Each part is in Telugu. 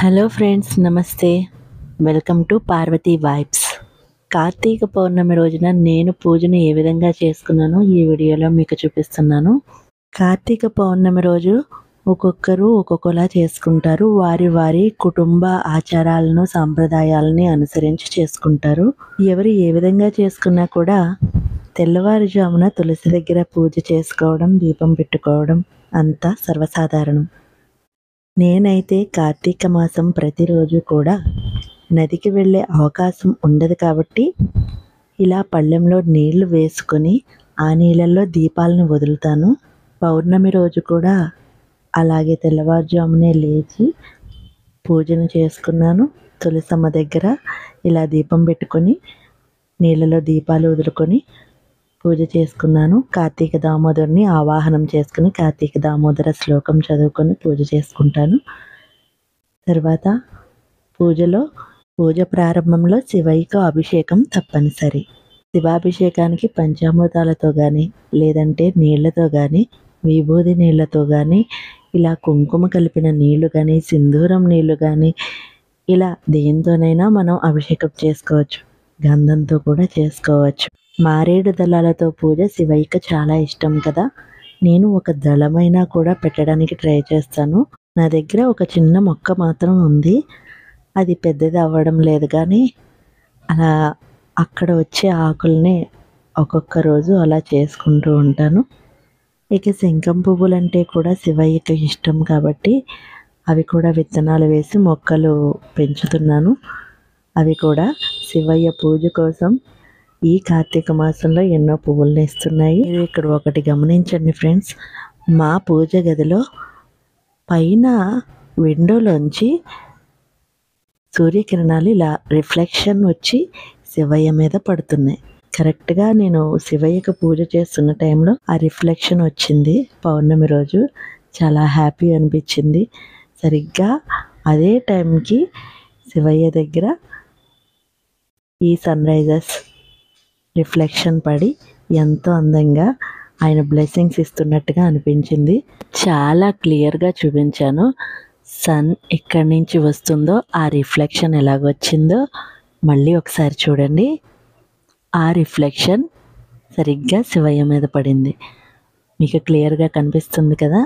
హలో ఫ్రెండ్స్, నమస్తే. Welcome to Parvathi vibes. Karthika Pournami రోజున నేను పూజను ఏ విధంగా చేసుకున్నానో ఈ వీడియోలో మీకు చూపిస్తున్నాను. కార్తీక పౌర్ణమి రోజు ఒక్కొక్కరు ఒక్కొక్కలా చేసుకుంటారు. వారి వారి కుటుంబ ఆచారాలను సాంప్రదాయాలని అనుసరించి చేసుకుంటారు. ఎవరు ఏ విధంగా చేసుకున్నా కూడా తెల్లవారుజామున తులసి దగ్గర పూజ చేసుకోవడం, దీపం పెట్టుకోవడం అంతా సర్వసాధారణం. నేనైతే కార్తీక మాసం ప్రతిరోజు కూడా నదికి వెళ్ళే అవకాశం ఉండదు కాబట్టి ఇలా పళ్ళెంలో నీళ్లు వేసుకొని ఆ నీళ్ళల్లో దీపాలను వదులుతాను. పౌర్ణమి రోజు కూడా అలాగే తెల్లవారుజామునే లేచి పూజను చేసుకున్నాను. తులసమ్మ దగ్గర ఇలా దీపం పెట్టుకొని నీళ్ళలో దీపాలు వదులుకొని పూజ చేసుకున్నాను. కార్తీక దామోదరుని ఆవాహనం చేసుకుని కార్తీక దామోదర శ్లోకం చదువుకొని పూజ చేసుకుంటాను. తర్వాత పూజ ప్రారంభంలో శివయ్యకు అభిషేకం తప్పనిసరి. శివాభిషేకానికి పంచామృతాలతో కానీ లేదంటే నీళ్లతో కానీ విభూది నీళ్లతో కానీ ఇలా కుంకుమ కలిపిన నీళ్లు కానీ సింధూరం నీళ్లు కానీ ఇలా దేంతోనైనా మనం అభిషేకం చేసుకోవచ్చు. గంధంతో కూడా చేసుకోవచ్చు. మారేడు దళాలతో పూజ శివయ్యకు చాలా ఇష్టం కదా. నేను ఒక దళమైనా కూడా పెట్టడానికి ట్రై చేస్తాను. నా దగ్గర ఒక చిన్న మొక్క మాత్రం ఉంది. అది పెద్దది అవ్వడం లేదు, కానీ అలా అక్కడ వచ్చే ఆకుల్ని ఒక్కొక్క రోజు అలా చేసుకుంటూ ఉంటాను. ఇక శంఖం పువ్వులు అంటే కూడా శివయ్యకు ఇష్టం కాబట్టి అవి కూడా విత్తనాలు వేసి మొక్కలు పెంచుతున్నాను. అవి కూడా శివయ్య పూజ కోసం ఈ కార్తీక మాసంలో ఎన్నో పువ్వులను ఇస్తున్నాయి. మీరు ఇక్కడ ఒకటి గమనించండి ఫ్రెండ్స్, మా పూజ గదిలో పైన విండోలోంచి సూర్యకిరణాలు ఇలా రిఫ్లెక్షన్ వచ్చి శివయ్య మీద పడుతున్నాయి. కరెక్ట్గా నేను శివయ్యకు పూజ చేస్తున్న టైంలో ఆ రిఫ్లెక్షన్ వచ్చింది. పౌర్ణమి రోజు చాలా హ్యాపీ అనిపించింది. సరిగ్గా అదే టైంకి శివయ్య దగ్గర ఈ సన్ రైజర్స్ రిఫ్లెక్షన్ పడి ఎంతో అందంగా ఆయన బ్లెస్సింగ్స్ ఇస్తున్నట్టుగా అనిపించింది. చాలా క్లియర్గా చూపించాను. సన్ ఎక్కడి నుంచి వస్తుందో ఆ రిఫ్లెక్షన్ ఎలాగొచ్చిందో మళ్ళీ ఒకసారి చూడండి. ఆ రిఫ్లెక్షన్ సరిగ్గా శివయ్య మీద పడింది. మీకు క్లియర్గా కనిపిస్తుంది కదా.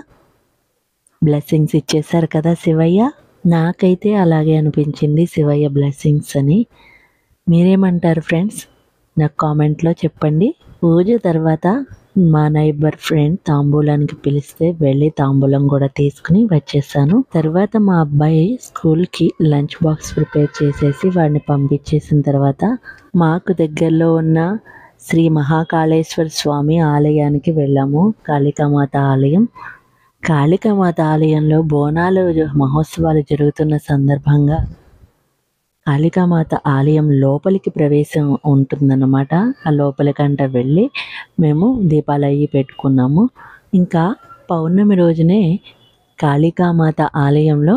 బ్లెస్సింగ్స్ ఇచ్చేశారు కదా శివయ్య. నాకైతే అలాగే అనిపించింది శివయ్య బ్లెస్సింగ్స్ అని. మీరేమంటారు ఫ్రెండ్స్? నాకు కామెంట్లో చెప్పండి. పూజ తర్వాత మా నైబర్ ఫ్రెండ్ తాంబూలానికి పిలిస్తే వెళ్ళి తాంబూలం కూడా తీసుకుని వచ్చేసాను. తర్వాత మా అబ్బాయి స్కూల్కి లంచ్ బాక్స్ ప్రిపేర్ చేసేసి వాడిని పంపించేసిన తర్వాత మాకు దగ్గరలో ఉన్న శ్రీ మహాకాళేశ్వర స్వామి ఆలయానికి వెళ్ళాము. కాళికామాత ఆలయం. కాళికామాత ఆలయంలో బోనాలు మహోత్సవాలు జరుగుతున్న సందర్భంగా కాళికామాత ఆలయం లోపలికి ప్రవేశం ఉంటుందన్నమాట. ఆ లోపలికంట వెళ్ళి మేము దీపాలు అవి పెట్టుకున్నాము. ఇంకా పౌర్ణమి రోజునే కాళికామాత ఆలయంలో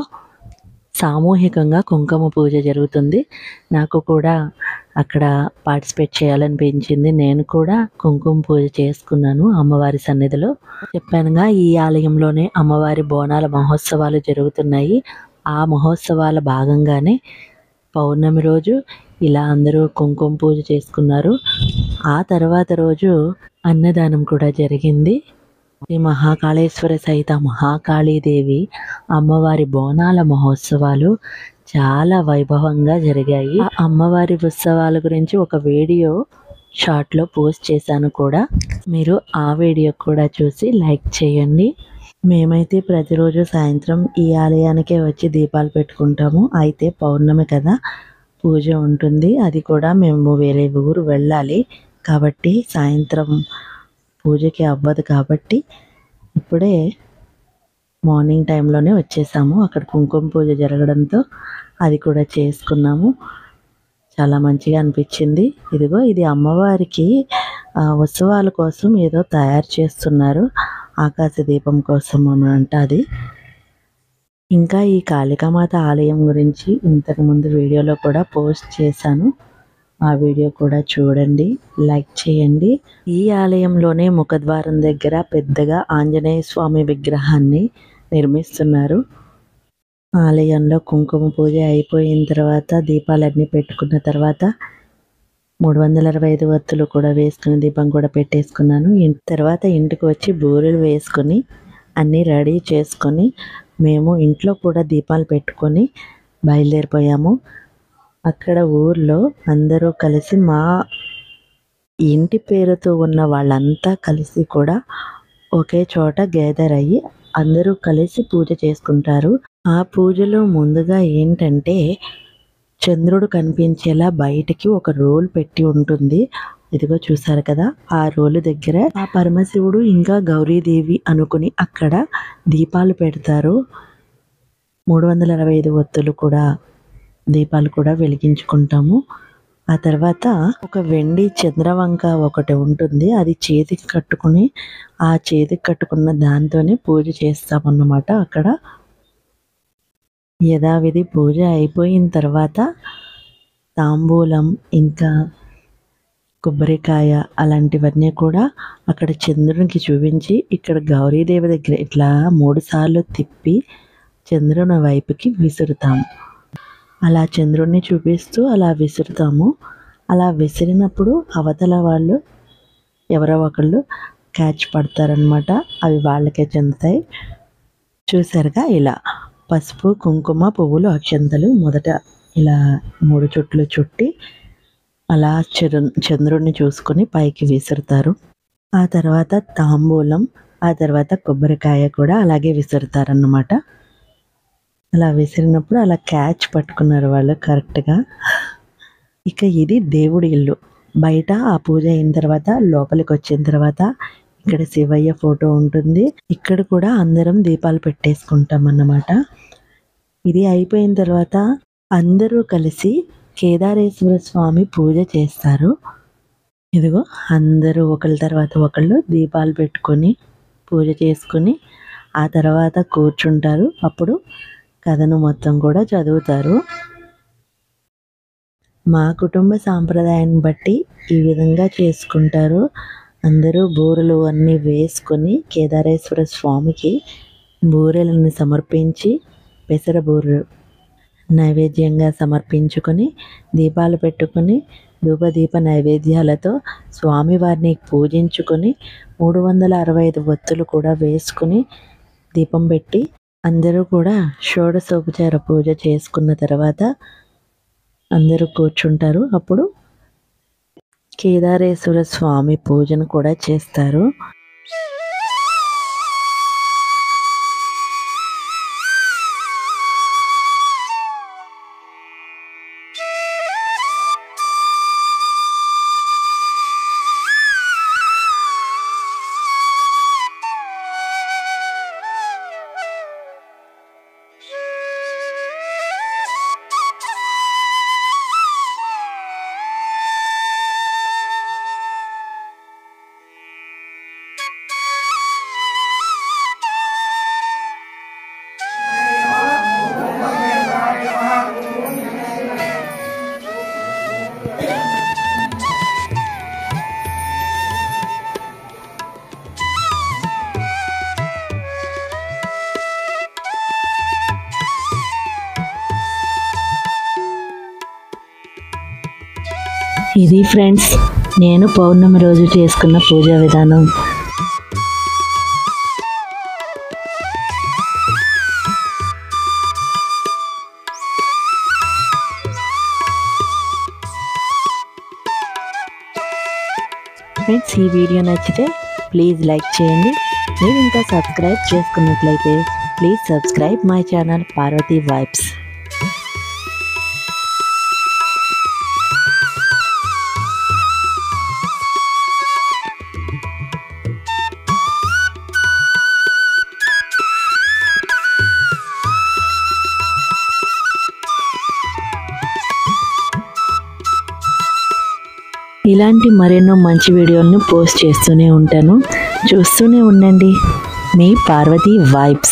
సామూహికంగా కుంకుమ పూజ జరుగుతుంది. నాకు కూడా అక్కడ పార్టిసిపేట్ చేయాలనిపించింది. నేను కూడా కుంకుమ పూజ చేసుకున్నాను అమ్మవారి సన్నిధిలో. చెప్పానుగా, ఈ ఆలయంలోనే అమ్మవారి బోనాల మహోత్సవాలు జరుగుతున్నాయి. ఆ మహోత్సవాల భాగంగానే పౌర్ణమి రోజు ఇలా అందరూ కుంకుమ పూజ చేసుకున్నారు. ఆ తర్వాత రోజు అన్నదానం కూడా జరిగింది. శ్రీ మహాకాళేశ్వర సహిత మహాకాళీదేవి అమ్మవారి బోనాల మహోత్సవాలు చాలా వైభవంగా జరిగాయి. ఆ అమ్మవారి ఉత్సవాల గురించి ఒక వీడియో షార్ట్లో పోస్ట్ చేశాను కూడా. మీరు ఆ వీడియో కూడా చూసి లైక్ చేయండి. మేమైతే ప్రతిరోజు సాయంత్రం ఈ ఆలయానికే వచ్చి దీపాలు పెట్టుకుంటాము. అయితే పౌర్ణమి కదా, పూజ ఉంటుంది. అది కూడా మేము వేరే ఊరు వెళ్ళాలి కాబట్టి సాయంత్రం పూజకి అవ్వదు కాబట్టి ఇప్పుడే మార్నింగ్ టైంలోనే వచ్చేసాము. అక్కడ కుంకుమ పూజ జరగడంతో అది కూడా చేసుకున్నాము. చాలా మంచిగా అనిపించింది. ఇదిగో ఇది అమ్మవారికి ఉత్సవాల కోసం ఏదో తయారు చేస్తున్నారు, ఆకాశ దీపం కోసం అనంట అది. ఇంకా ఈ కాళికామాత ఆలయం గురించి ఇంతకుముందు వీడియోలో కూడా పోస్ట్ చేశాను. ఆ వీడియో కూడా చూడండి, లైక్ చేయండి. ఈ ఆలయంలోనే ముఖద్వారం దగ్గర పెద్దగా ఆంజనేయ స్వామి విగ్రహాన్ని నిర్మిస్తున్నారు. ఆలయంలో కుంకుమ పూజ అయిపోయిన తర్వాత దీపాలన్నీ పెట్టుకున్న తర్వాత 365 ఒత్తులు కూడా వేసుకుని దీపం కూడా పెట్టేసుకున్నాను. తర్వాత ఇంటికి వచ్చి బూరెలు వేసుకొని అన్నీ రెడీ చేసుకొని మేము ఇంట్లో కూడా దీపాలు పెట్టుకొని బయలుదేరిపోయాము. అక్కడ ఊర్లో అందరూ కలిసి మా ఇంటి పేరుతో ఉన్న వాళ్ళంతా కలిసి కూడా ఒకే చోట గ్యాదర్ అయ్యి అందరూ కలిసి పూజ చేసుకుంటారు. ఆ పూజలో ముందుగా ఏంటంటే చంద్రుడు కనిపించేలా బయటికి ఒక రోల్ పెట్టి ఉంటుంది. ఇదిగో చూసారు కదా, ఆ రోలు దగ్గర ఆ పరమశివుడు ఇంకా గౌరీదేవి అనుకుని అక్కడ దీపాలు పెడతారు. 365 ఒత్తులు కూడా దీపాలు కూడా వెలిగించుకుంటాము. ఆ తర్వాత ఒక వెండి చంద్రవంక ఒకటి ఉంటుంది, అది చేతికి కట్టుకుని ఆ చేతికి కట్టుకున్న దాంతోనే పూజ చేస్తామన్నమాట. అక్కడ యథావిధి పూజ అయిపోయిన తర్వాత తాంబూలం ఇంకా కొబ్బరికాయ అలాంటివన్నీ కూడా అక్కడ చంద్రునికి చూపించి ఇక్కడ గౌరీదేవి దగ్గర ఇట్లా 3 సార్లు తిప్పి చంద్రుని వైపుకి విసురుతాము. అలా చంద్రుడిని చూపిస్తూ అలా విసురుతాము. అలా విసిరినప్పుడు అవతల వాళ్ళు ఎవరో ఒకళ్ళు క్యాచ్ పడతారనమాట. అవి వాళ్ళకే చెందుతాయి. చూసారుగా, ఇలా పసుపు కుంకుమ పువ్వులు అక్షంతలు మొదట ఇలా 3 చుట్లు చుట్టి అలా చంద్రుడిని చూసుకొని పైకి విసురుతారు. ఆ తర్వాత తాంబూలం, ఆ తర్వాత కొబ్బరికాయ కూడా అలాగే విసురుతారన్నమాట. అలా విసిరినప్పుడు అలా క్యాచ్ పట్టుకున్నారు వాళ్ళు కరెక్ట్గా. ఇక ఇది దేవుడి ఇల్లు. బయట ఆ పూజ అయిన తర్వాత లోపలికి వచ్చిన తర్వాత ఇక్కడ శివయ్య ఫోటో ఉంటుంది. ఇక్కడ కూడా అందరం దీపాలు పెట్టేసుకుంటాం అన్నమాట. ఇది అయిపోయిన తర్వాత అందరూ కలిసి కేదారేశ్వర స్వామి పూజ చేస్తారు. ఇదిగో అందరూ ఒకళ్ళ తర్వాత ఒకళ్ళు దీపాలు పెట్టుకొని పూజ చేసుకొని ఆ తర్వాత కూర్చుంటారు. అప్పుడు కథను మొత్తం కూడా చదువుతారు. మా కుటుంబ సాంప్రదాయాన్ని బట్టి ఈ విధంగా చేసుకుంటారు. అందరూ బూరెలు అన్నీ వేసుకొని కేదారేశ్వర స్వామికి బూరెలను సమర్పించి పెసర బూరెలు నైవేద్యంగా సమర్పించుకొని దీపాలు పెట్టుకొని ధూపదీప నైవేద్యాలతో స్వామివారిని పూజించుకొని 365 ఒత్తులు కూడా వేసుకుని దీపం పెట్టి అందరూ కూడా షోడశోపచార పూజ చేసుకున్న తర్వాత అందరూ కూర్చుంటారు. అప్పుడు కేదారేశ్వర స్వామి పూజను కూడా చేస్తారు. ఇది ఫ్రెండ్స్, నేను పౌర్ణమి రోజు చేసుకున్న పూజా విధానం. ఫ్రెండ్స్, ఈ వీడియో నచ్చితే ప్లీజ్ లైక్ చేయండి. మీరు ఇంకా సబ్స్క్రైబ్ చేసుకున్నట్లయితే please subscribe my channel Parvati vibes. ఇలాంటి మరెన్నో మంచి వీడియోలను పోస్ట్ చేస్తూనే ఉంటాను. చూస్తూనే ఉండండి. మీ పార్వతి వైబ్స్.